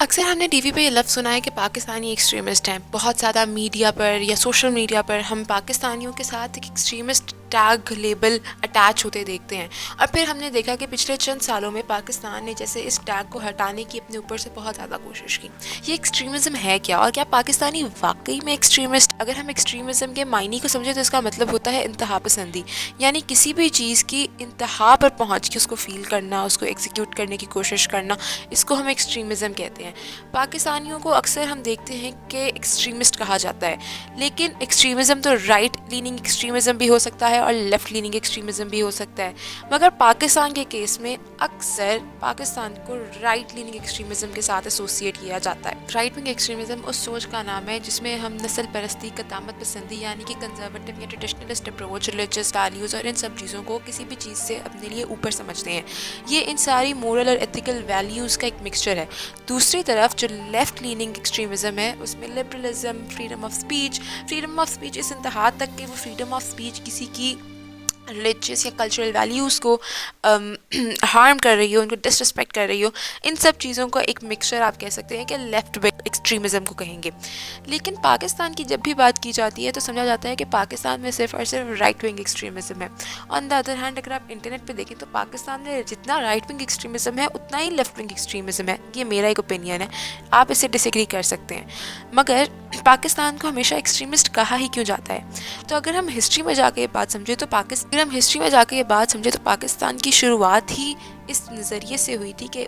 اکثر ہم نے ٹی وی پہ یہ لفظ سنا ہے کہ پاکستانی ایکسٹریمسٹ ہیں. بہت زیادہ میڈیا پر یا سوشل میڈیا پر ہم پاکستانیوں کے ساتھ ایک ایکسٹریمسٹ ٹیگ لیبل اٹیچ ہوتے دیکھتے ہیں. اور پھر ہم نے دیکھا کہ پچھلے چند سالوں میں پاکستان نے جیسے اس ٹیگ کو ہٹانے کی اپنے اوپر سے بہت زیادہ کوشش کی. یہ ایکسٹریمزم ہے کیا، اور کیا پاکستانی واقعی میں ایکسٹریمسٹ؟ اگر ہم ایکسٹریمزم کے معنی کو سمجھیں تو اس کا مطلب ہوتا ہے انتہا پسندی، یعنی کسی بھی چیز کی انتہا پر پہنچ کے اس کو فیل کرنا، اس کو ایگزیکیوٹ کرنے کی کوشش کرنا. اس کو ہم ایکسٹریمزم کہتے ہیں. پاکستانیوں کو اکثر ہم دیکھتے ہیں کہ ایکسٹریمسٹ کہا جاتا ہے، لیکن ایکسٹریمزم تو رائٹ لیننگ ایکسٹریمزم بھی ہو سکتا ہے اور لیفٹ لیننگ ایکسٹریمزم بھی ہو سکتا ہے. مگر پاکستان کے کیس میں اکثر پاکستان کو رائٹ لیننگ ایکسٹریمزم کے ساتھ ایسوسیٹ کیا جاتا ہے. رائٹ ونگ ایکسٹریمزم اس سوچ کا نام ہے جس میں ہم نسل پرستی، قدامت پسندی یعنی کہ کنزرویٹو یا ٹریڈیشنلسٹ اپروچ، ریلیجس ویلیوز اور ان سب چیزوں کو کسی بھی چیز سے اپنے لیے اوپر سمجھتے ہیں. یہ ان ساری مورل اور ایتھیکل ویلیوز کا ایک مکسچر ہے. دوسری طرف جو لیفٹ لیننگ ایکسٹریمزم ہے اس میں لبرلزم، فریڈم آف اسپیچ اس انتہا تک کہ وہ فریڈم آف اسپیچ کسی کی ریلیجیس یا کلچرل ویلیوز کو ہارم کر رہی ہو، ان کو ڈسرسپیکٹ کر رہی ہو. ان سب چیزوں کا ایک مکسچر آپ کہہ سکتے ہیں کہ لیفٹ ونگ ایکسٹریمزم کو کہیں گے. لیکن پاکستان کی جب بھی بات کی جاتی ہے تو سمجھا جاتا ہے کہ پاکستان میں صرف اور صرف رائٹ ونگ ایکسٹریمزم ہے. آن دا ادر ہینڈ اگر آپ انٹرنیٹ پہ دیکھیں تو پاکستان میں جتنا رائٹ ونگ ایکسٹریمزم ہے اتنا ہی لیفٹ ونگ ایکسٹریمزم ہے. یہ میرا ایک اوپینین ہے، آپ اسے ڈس ایگری کر سکتے ہیں. مگر پاکستان کو ہمیشہ ایکسٹریمسٹ کہا ہی کیوں جاتا ہے؟ تو اگر ہم ہسٹری میں جا کے یہ بات سمجھے تو پاکستان کی شروعات ہی اس نظریے سے ہوئی تھی کہ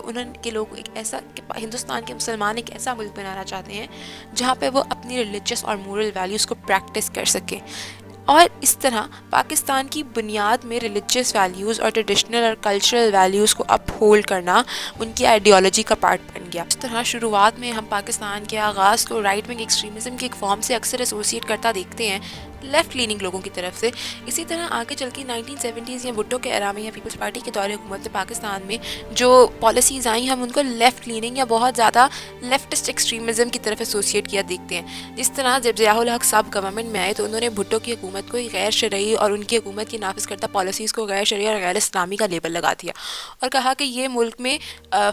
لوگ ایک ایسا کہ ہندوستان کے مسلمان ایک ایسا ملک بنانا چاہتے ہیں جہاں پہ وہ اپنی ریلیجس اور مورل ویلیوز کو پریکٹس کر سکیں. اور اس طرح پاکستان کی بنیاد میں ریلیجس ویلیوز اور ٹریڈیشنل اور کلچرل ویلیوز کو اپ ہولڈ کرنا ان کی آئیڈیالوجی کا پارٹ بن گیا. اس طرح شروعات میں ہم پاکستان کے آغاز کو رائٹ ونگ ایکسٹریمزم کی ایک فارم سے اکثر ایسوسیٹ کرتا دیکھتے ہیں، لیفٹ لیننگ لوگوں کی طرف سے. اسی طرح آگے چل کے 1970s یا بھٹو کے ایرا میں یا پیپلز پارٹی کے دور حکومت میں پاکستان میں جو پالیسیز آئیں ہم ان کو لیفٹ لیننگ یا بہت زیادہ لیفٹسٹ ایکسٹریمزم کی طرف ایسوسیٹ کیا دیکھتے ہیں. جس طرح جب ضیاء الحق صاحب گورنمنٹ میں آئے تو انہوں نے بھٹو کی حکومت کو غیر شرعی اور ان کی حکومت کی نافذ کردہ پالیسیز کو غیر شرعی اور غیر اسلامی کا لیبل لگا دیا اور کہا کہ یہ ملک میں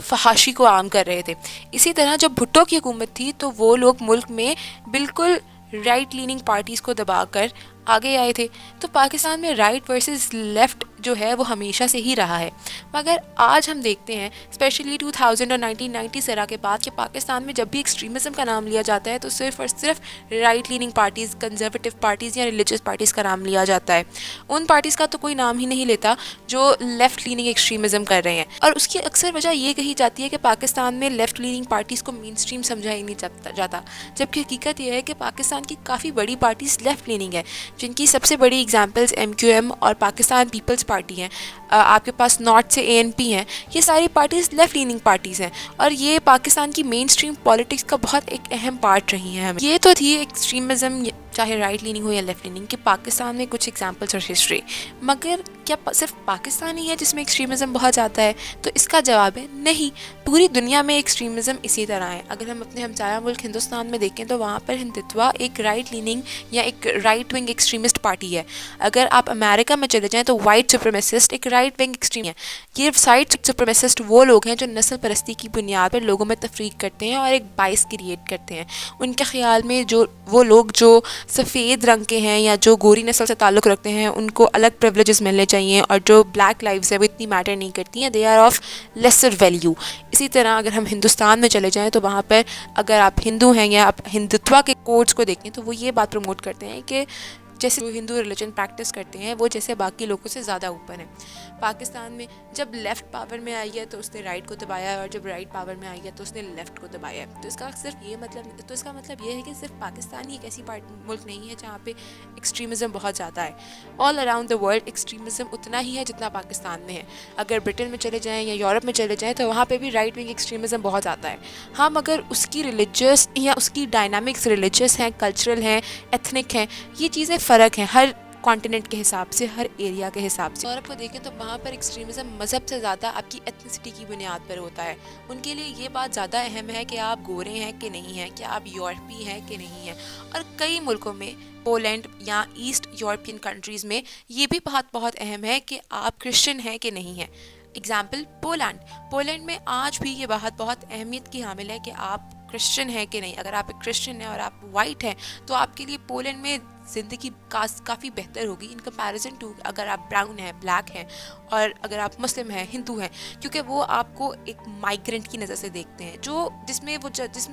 فحاشی کو عام کر رہے تھے. اسی طرح جب بھٹو کی حکومت تھی تو وہ لوگ ملک میں بالکل رائٹ لیننگ پارٹیز کو دبا کر آگے آئے تھے. تو پاکستان میں رائٹ ورسز لیفٹ جو ہے وہ ہمیشہ سے ہی رہا ہے. مگر آج ہم دیکھتے ہیں اسپیشلی 2000 اور 1990 ایرا کے بعد کہ پاکستان میں جب بھی ایکسٹریمزم کا نام لیا جاتا ہے تو صرف اور صرف right leaning parties, conservative parties یا ریلیجس پارٹیز کا نام لیا جاتا ہے. ان پارٹیز کا تو کوئی نام ہی نہیں لیتا جو لیفٹ لیننگ ایکسٹریمزم کر رہے ہیں. اور اس کی اکثر وجہ یہ کہی جاتی ہے کہ پاکستان میں لیفٹ لیننگ پارٹیز کو مین اسٹریم سمجھا ہی نہیں جاتا، جبکہ حقیقت یہ ہے کہ پاکستان کی کافی بڑی پارٹیز لیفٹ لیننگ ہے، جن کی سب سے بڑی اگزامپلز MQM اور پاکستان پیپلز پارٹی ہیں. آپ کے پاس نارتھ سے ANP ہیں. یہ ساری پارٹیز لیفٹ لیننگ پارٹیز ہیں اور یہ پاکستان کی مین اسٹریم پالیٹکس کا بہت ایک اہم پارٹ رہی ہیں. یہ تو تھی ایکسٹریمزم چاہے رائٹ لیننگ ہو یا لیفٹ لیننگ کہ پاکستان میں کچھ ایگزامپلس اور ہسٹری. مگر کیا صرف پاکستان ہی ہے جس میں ایکسٹریمزم بہت زیادہ ہے؟ تو اس کا جواب ہے نہیں، پوری دنیا میں ایکسٹریمزم اسی طرح ہے. اگر ہم اپنے ہمسایہ ملک ہندوستان میں دیکھیں تو وہاں پر ہندتوا ایک رائٹ لیننگ یا ایک رائٹ ونگ ایکسٹریمسٹ پارٹی ہے. اگر آپ امریکہ میں چلے جائیں تو وائٹ سپریمیسسٹ ایک رائٹ ونگ ایکسٹریم ہے. یہ وائٹ سپریمیسسٹ وہ لوگ ہیں جو نسل پرستی کی بنیاد پر لوگوں میں تفریق کرتے ہیں اور ایک بائس کریٹ کرتے ہیں. ان کے خیال میں جو وہ لوگ جو سفید رنگ کے ہیں یا جو گوری نسل سے تعلق رکھتے ہیں ان کو الگ پریولیجز ملنے چاہیے، اور جو بلیک لائفز ہے وہ اتنی میٹر نہیں کرتی ہیں، they are of lesser value. اسی طرح اگر ہم ہندوستان میں چلے جائیں تو وہاں پر اگر آپ ہندو ہیں یا آپ ہندتوا کے کوڈس کو دیکھیں تو وہ یہ بات پروموٹ کرتے ہیں کہ جیسے جو ہندو ریلیجن پریکٹس کرتے ہیں وہ جیسے باقی لوگوں سے زیادہ اوپر ہیں. پاکستان میں جب لیفٹ پاور میں آئی ہے تو اس نے رائٹ کو دبایا ہے، اور جب رائٹ پاور میں آئی ہے تو اس نے لیفٹ کو دبایا ہے. تو اس کا مطلب یہ ہے کہ صرف پاکستان ہی ایک ایسی ملک نہیں ہے جہاں پہ ایکسٹریمزم بہت زیادہ ہے. All around the world extremism اتنا ہی ہے جتنا پاکستان میں ہے. اگر برٹن میں چلے جائیں یا یورپ میں چلے جائیں تو وہاں پہ بھی رائٹ ونگ ایکسٹریمزم بہت زیادہ ہے. ہاں مگر اس کی ریلیجس یا اس کی ڈائنامکس ریلیجس ہیں، کلچرل ہیں، ایتھنک ہیں. یہ چیزیں فرق ہیں ہر کانٹیننٹ کے حساب سے، ہر ایریا کے حساب سے. یورپ کو دیکھیں تو وہاں پر ایکسٹریمزم مذہب سے زیادہ آپ کی ایتھنسٹی کی بنیاد پر ہوتا ہے. ان کے لیے یہ بات زیادہ اہم ہے کہ آپ گورے ہیں کہ نہیں ہیں، کیا آپ یورپی ہیں کہ نہیں ہیں. اور کئی ملکوں میں پولینڈ یا ایسٹ یورپین کنٹریز میں یہ بھی بہت اہم ہے کہ آپ کرسچن ہیں کہ نہیں ہیں. اگزامپل پولینڈ میں آج بھی یہ بات بہت اہمیت کی حامل ہے کہ آپ کرسچن ہیں کہ نہیں. اگر آپ ایک کرسچن ہیں اور آپ وائٹ ہیں تو آپ کے لیے پولینڈ میں زندگی کافی بہتر ہوگی ان کمپیریزن ٹو اگر آپ براؤن ہیں, بلیک ہیں, اور اگر آپ مسلم ہیں, ہندو ہیں, کیونکہ وہ آپ کو ایک مائیگرنٹ کی نظر سے دیکھتے ہیں جس میں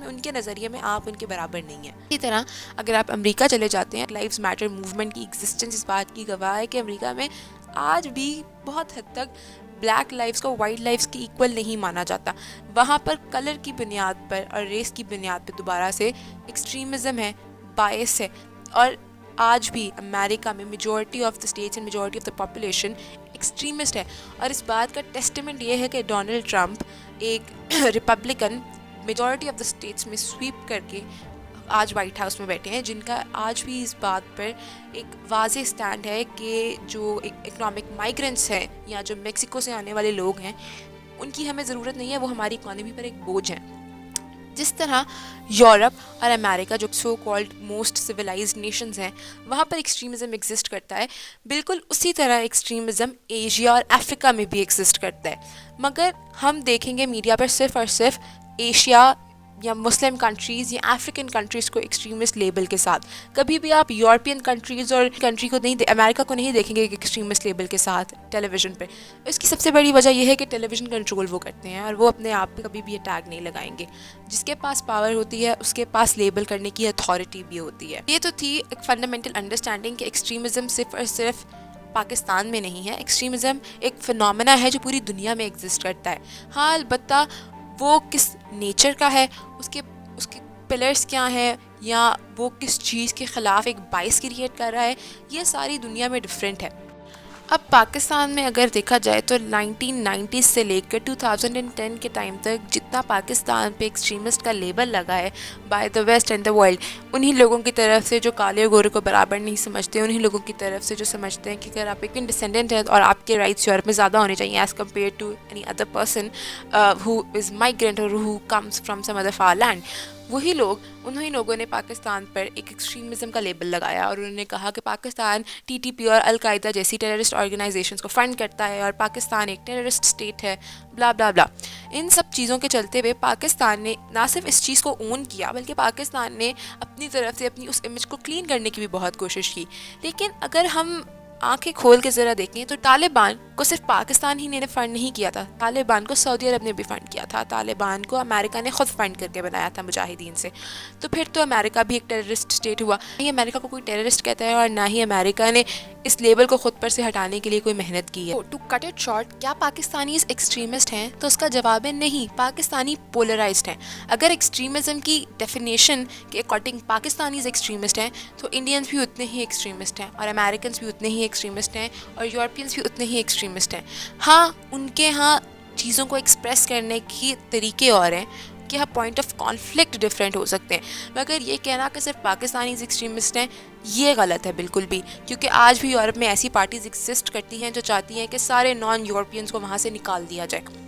ان کے نظریے میں آپ ان کے برابر نہیں ہیں. اسی طرح اگر آپ امریکہ چلے جاتے ہیں, لائفز میٹر موومنٹ کی ایگزسٹنس اس بات کی گواہ ہے کہ امریکہ میں آج بھی بہت حد تک بلیک لائفز کو وائٹ لائفز کی ایکول نہیں مانا جاتا. وہاں پر کلر کی بنیاد پر اور ریس کی بنیاد پہ دوبارہ سے ایکسٹریمزم ہے, بائس ہے. اور آج بھی امریکہ میں majority of the states and majority of the population extremist ہے. اور اس بات کا ٹیسٹیمنٹ یہ ہے کہ ڈونلڈ ٹرمپ ایک Republican majority of the states میں سویپ کر کے آج وائٹ ہاؤس میں بیٹھے ہیں, جن کا آج بھی اس بات پر ایک واضح اسٹینڈ ہے کہ جو اکنامک مائیگرنٹس ہیں یا جو میکسیکو سے آنے والے لوگ ہیں ان کی ہمیں ضرورت نہیں ہے, وہ ہماری اکانومی پر ایک بوجھ ہیں. جس طرح یورپ اور امریکہ جو so called most civilised nations ہیں وہاں پر ایکسٹریمزم ایگزسٹ کرتا ہے, بالکل اسی طرح ایکسٹریمزم ایشیا اور افریقہ میں بھی ایگزسٹ کرتا ہے. مگر ہم دیکھیں گے میڈیا پر صرف اور صرف ایشیا یا مسلم کنٹریز یا افریقن کنٹریز کو ایکسٹریمسٹ لیبل کے ساتھ. کبھی بھی آپ یورپین کنٹریز اور کنٹری کو نہیں, امریکہ کو نہیں دیکھیں گے ایک ایکسٹریمسٹ لیبل کے ساتھ ٹیلی ویژن پہ. اس کی سب سے بڑی وجہ یہ ہے کہ ٹیلی ویژن کنٹرول وہ کرتے ہیں اور وہ اپنے آپ پہ کبھی بھی یہ ٹیگ نہیں لگائیں گے. جس کے پاس پاور ہوتی ہے اس کے پاس لیبل کرنے کی اتھارٹی بھی ہوتی ہے. یہ تو تھی ایک فنڈامنٹل انڈرسٹینڈنگ کہ ایکسٹریمزم صرف اور صرف پاکستان میں نہیں ہے. ایکسٹریمزم ایک فنومینا ہے جو پوری دنیا میں ایگزسٹ کرتا ہے. ہاں البتہ وہ کس نیچر کا ہے, اس کے پلرز کیا ہیں, یا وہ کس چیز کے خلاف ایک بائس کریٹ کر رہا ہے, یہ ساری دنیا میں ڈفرینٹ ہے. اب پاکستان میں اگر دیکھا جائے تو 1990s سے لے کر 2010 کے ٹائم تک جتنا پاکستان پہ ایکسٹریمسٹ کا لیبل لگا ہے by the West and the world, انہی لوگوں کی طرف سے جو کالے اور گورے کو برابر نہیں سمجھتے, انہی لوگوں کی طرف سے جو سمجھتے ہیں کہ اگر آپ ایک ڈسینڈنٹ ہیں اور آپ کے رائٹس یورپ میں زیادہ ہونے چاہیے as compare to any other person who is migrant اور who comes from some other far land, وہی لوگ انہی لوگوں نے پاکستان پر ایک ایکسٹریمزم کا لیبل لگایا اور انہوں نے کہا کہ پاکستان ٹی ٹی پی اور القاعدہ جیسی ٹیررسٹ آرگنائزیشنز کو فنڈ کرتا ہے اور پاکستان ایک ٹیررسٹ اسٹیٹ ہے, بلا بلا بلا. ان سب چیزوں کے چلتے ہوئے پاکستان نے نہ صرف اس چیز کو اون کیا بلکہ پاکستان نے اپنی طرف سے اپنی اس امیج کو کلین کرنے کی بھی بہت کوشش کی. لیکن اگر ہم آنکھیں کھول کے ذرا دیکھیں تو طالبان کو صرف پاکستان ہی نے فنڈ نہیں کیا تھا, طالبان کو سعودی عرب نے بھی فنڈ کیا تھا, طالبان کو امریکہ نے خود فنڈ کر کے بنایا تھا مجاہدین سے. تو پھر تو امریکہ بھی ایک ٹیررسٹ اسٹیٹ ہوا. نہیں امریکہ کو کوئی ٹیررسٹ کہتا ہے اور نہ ہی امریکہ نے اس لیبل کو خود پر سے ہٹانے کے لیے کوئی محنت کی ہے. ٹو کٹ اٹ شارٹ, کیا پاکستانیز ایکسٹریمسٹ ہیں؟ تو اس کا جواب ہے نہیں, پاکستانی پولرائزڈ ہیں. اگر ایکسٹریمزم کی ڈیفینیشن کے اکارڈنگ پاکستانیز ایکسٹریمسٹ ہیں تو انڈینز بھی اتنے ہی ایکسٹریمسٹ ہیں اور امریکنز بھی اتنے ہی ایکسٹریمسٹ ہیں اور یورپینز بھی اتنے ہی ایکسٹریمسٹ ہیں. ہاں ان کے ہاں چیزوں کو ایکسپریس کرنے کی طریقے اور ہیں کہ ہاں پوائنٹ آف کانفلکٹ ڈفرینٹ ہو سکتے ہیں, مگر یہ کہنا کہ صرف پاکستانیز ایکسٹریمسٹ ہیں یہ غلط ہے بالکل بھی, کیونکہ آج بھی یورپ میں ایسی پارٹیز ایگزسٹ کرتی ہیں جو چاہتی ہیں کہ سارے نان یورپینز کو وہاں سے نکال دیا جائے.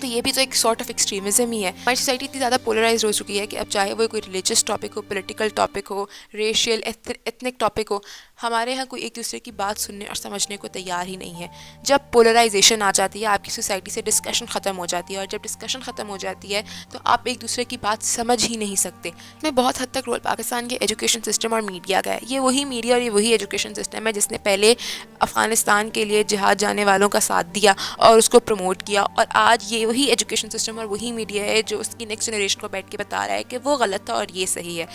تو یہ بھی تو ایک سارٹ آف ایکسٹریمزم ہی ہے. ہماری سوسائٹی اتنی زیادہ پولرائز ہو چکی ہے کہ اب چاہے وہ کوئی ریلیجس ٹاپک ہو, پولیٹیکل ٹاپک ہو, ریشیل ایتھنک ٹاپک ہو, ہمارے یہاں کوئی ایک دوسرے کی بات سننے اور سمجھنے کو تیار ہی نہیں ہے. جب پولرائزیشن آ جاتی ہے آپ کی سوسائٹی سے ڈسکشن ختم ہو جاتی ہے, اور جب ڈسکشن ختم ہو جاتی ہے تو آپ ایک دوسرے کی بات سمجھ ہی نہیں سکتے. میں بہت حد تک رول پاکستان کے ایجوکیشن سسٹم اور میڈیا کا ہے. یہ وہی میڈیا اور یہ وہی ایجوکیشن سسٹم ہے جس نے پہلے افغانستان کے لیے جہاد جانے والوں کا ساتھ دیا اور اس کو پروموٹ کیا, اور آج یہ وہی ایجوکیشن سسٹم اور وہی میڈیا ہے جو اس کی نیکسٹ جنریشن کو بیٹھ کے بتا رہا ہے کہ وہ غلط تھا اور یہ صحیح ہے.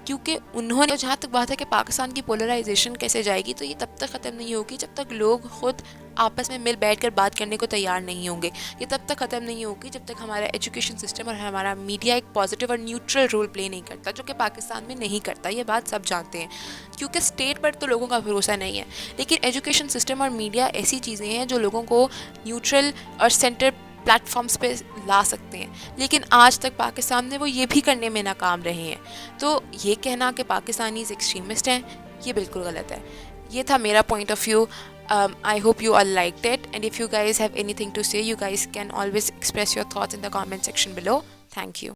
کیونکہ انہوں نے, جہاں تک بات ہے کہ پاکستان کی پولرائزیشن کیسے جائے گی, تو یہ تب تک ختم نہیں ہوگی جب تک لوگ خود آپس میں مل بیٹھ کر بات کرنے کو تیار نہیں ہوں گے. یہ تب تک ختم نہیں ہوگی جب تک ہمارا ایجوکیشن سسٹم اور ہمارا میڈیا ایک پازیٹیو اور نیوٹرل رول پلے نہیں کرتا, جو کہ پاکستان میں نہیں کرتا. یہ بات سب جانتے ہیں کیونکہ اسٹیٹ پر تو لوگوں کا بھروسہ نہیں ہے, لیکن ایجوکیشن سسٹم اور میڈیا ایسی چیزیں ہیں جو لوگوں کو نیوٹرل اور سینٹر پلیٹ فارمز پہ لا سکتے ہیں. لیکن آج تک پاکستان میں وہ یہ بھی کرنے میں ناکام رہے ہیں. تو یہ کہنا کہ پاکستانیز ایکسٹریمسٹ ہیں یہ بالکل غلط ہے. یہ تھا میرا point of view. I hope you all liked it, and if you guys have anything to say, you guys can always express your thoughts in the comment section below. Thank you.